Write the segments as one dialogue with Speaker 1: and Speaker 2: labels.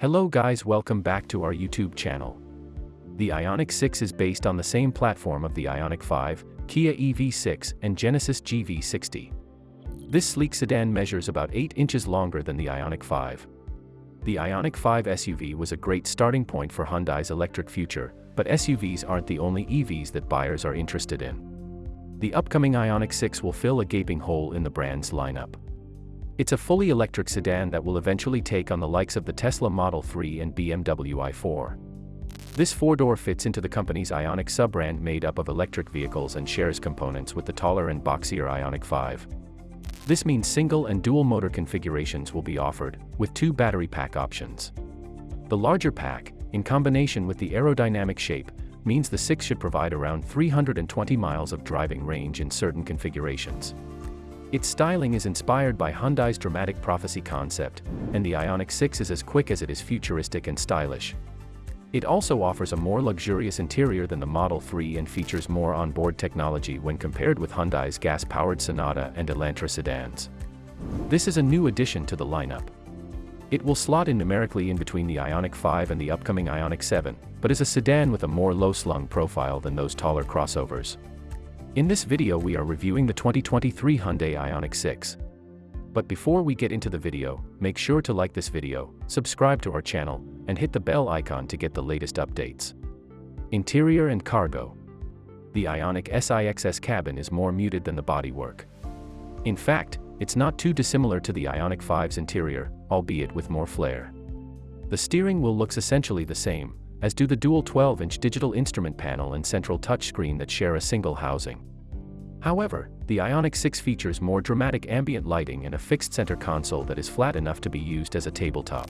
Speaker 1: Hello guys, welcome back to our YouTube channel. The Ioniq 6 is based on the same platform of the Ioniq 5, Kia EV6 and Genesis GV60. This sleek sedan measures about 8 inches longer than the Ioniq 5. The Ioniq 5 SUV was a great starting point for Hyundai's electric future, but SUVs aren't the only EVs that buyers are interested in. The upcoming Ioniq 6 will fill a gaping hole in the brand's lineup. It's a fully electric sedan that will eventually take on the likes of the Tesla Model 3 and BMW i4. This four-door fits into the company's Ioniq sub-brand made up of electric vehicles and shares components with the taller and boxier Ioniq 5. This means single and dual motor configurations will be offered, with 2 battery pack options. The larger pack, in combination with the aerodynamic shape, means the 6 should provide around 320 miles of driving range in certain configurations. Its styling is inspired by Hyundai's dramatic prophecy concept, and the Ioniq 6 is as quick as it is futuristic and stylish. It also offers a more luxurious interior than the Model 3 and features more onboard technology when compared with Hyundai's gas-powered Sonata and Elantra sedans. This is a new addition to the lineup. It will slot in numerically in between the Ioniq 5 and the upcoming Ioniq 7, but is a sedan with a more low-slung profile than those taller crossovers. In this video we are reviewing the 2023 Hyundai Ioniq 6. But before we get into the video, make sure to like this video, subscribe to our channel, and hit the bell icon to get the latest updates. Interior and cargo. The Ioniq SIXS cabin is more muted than the bodywork. In fact, it's not too dissimilar to the Ioniq 5's interior, albeit with more flair. The steering wheel looks essentially the same, as do the dual 12-inch digital instrument panel and central touchscreen that share a single housing. However, the Ioniq 6 features more dramatic ambient lighting and a fixed center console that is flat enough to be used as a tabletop.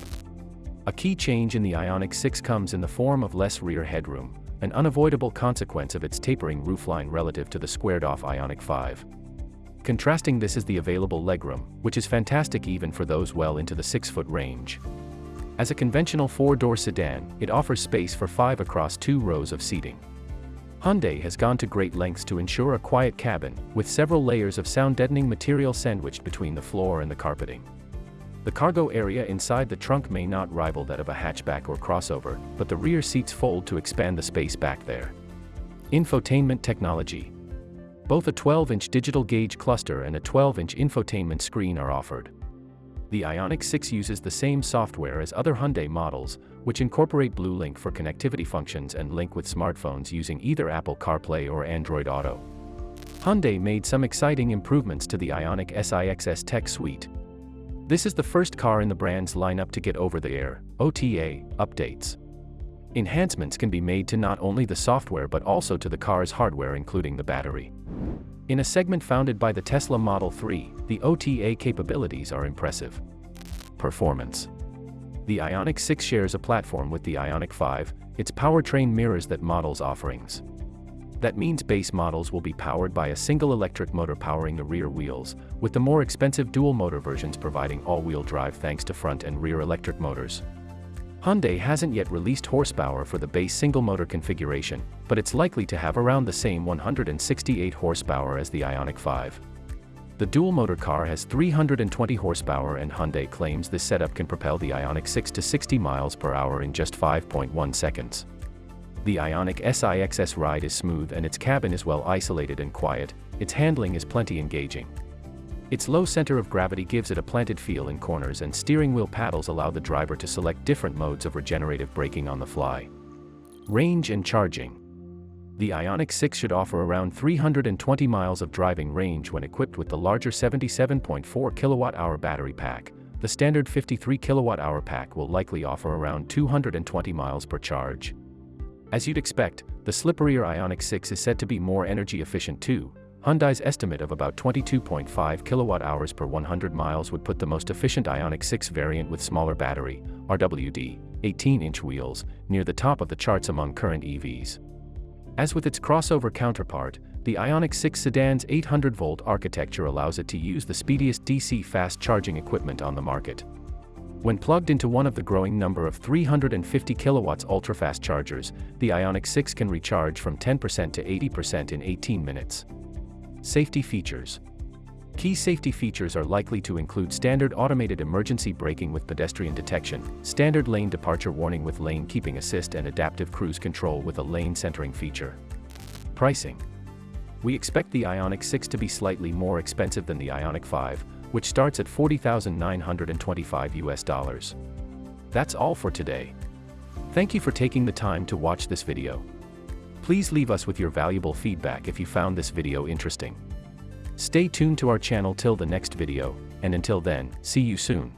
Speaker 1: A key change in the Ioniq 6 comes in the form of less rear headroom, an unavoidable consequence of its tapering roofline relative to the squared-off Ioniq 5. Contrasting this is the available legroom, which is fantastic even for those well into the 6-foot range. As a conventional 4-door sedan, it offers space for 5 across 2 rows of seating. Hyundai has gone to great lengths to ensure a quiet cabin, with several layers of sound-deadening material sandwiched between the floor and the carpeting. The cargo area inside the trunk may not rival that of a hatchback or crossover, but the rear seats fold to expand the space back there. Infotainment technology. Both a 12-inch digital gauge cluster and a 12-inch infotainment screen are offered. The Ioniq 6 uses the same software as other Hyundai models, which incorporate BlueLink for connectivity functions and link with smartphones using either Apple CarPlay or Android Auto. Hyundai made some exciting improvements to the Ioniq SIXS tech suite. This is the first car in the brand's lineup to get over-the-air (OTA) updates. Enhancements can be made to not only the software but also to the car's hardware, including the battery. In a segment founded by the Tesla Model 3, the OTA capabilities are impressive. Performance. The Ioniq 6 shares a platform with the Ioniq 5, its powertrain mirrors that model's offerings. That means base models will be powered by a single electric motor powering the rear wheels, with the more expensive dual-motor versions providing all-wheel drive thanks to front and rear electric motors. Hyundai hasn't yet released horsepower for the base single-motor configuration, but it's likely to have around the same 168 horsepower as the Ioniq 5. The dual-motor car has 320 horsepower, and Hyundai claims this setup can propel the Ioniq 6 to 60 miles per hour in just 5.1 seconds. The Ioniq SIXS ride is smooth and its cabin is well isolated and quiet. Its handling is plenty engaging. Its low center of gravity gives it a planted feel in corners, and steering wheel paddles allow the driver to select different modes of regenerative braking on the fly. Range and charging. The Ioniq 6 should offer around 320 miles of driving range when equipped with the larger 77.4 kWh battery pack. The standard 53 kWh pack will likely offer around 220 miles per charge. As you'd expect, the slipperier Ioniq 6 is said to be more energy efficient too. Hyundai's estimate of about 22.5 kWh per 100 miles would put the most efficient Ioniq 6 variant with smaller battery, RWD, 18-inch wheels, near the top of the charts among current EVs. As with its crossover counterpart, the Ioniq 6 sedan's 800-volt architecture allows it to use the speediest DC fast charging equipment on the market. When plugged into one of the growing number of 350 kilowatts ultra-fast chargers, the Ioniq 6 can recharge from 10% to 80% in 18 minutes. Safety features. Key safety features are likely to include standard automated emergency braking with pedestrian detection, standard lane departure warning with lane keeping assist, and adaptive cruise control with a lane centering feature. Pricing. We expect the Ioniq 6 to be slightly more expensive than the Ioniq 5, which starts at $40,925 US. That's all for today. Thank you for taking the time to watch this video. Please leave us with your valuable feedback if you found this video interesting. Stay tuned to our channel till the next video, and until then, see you soon.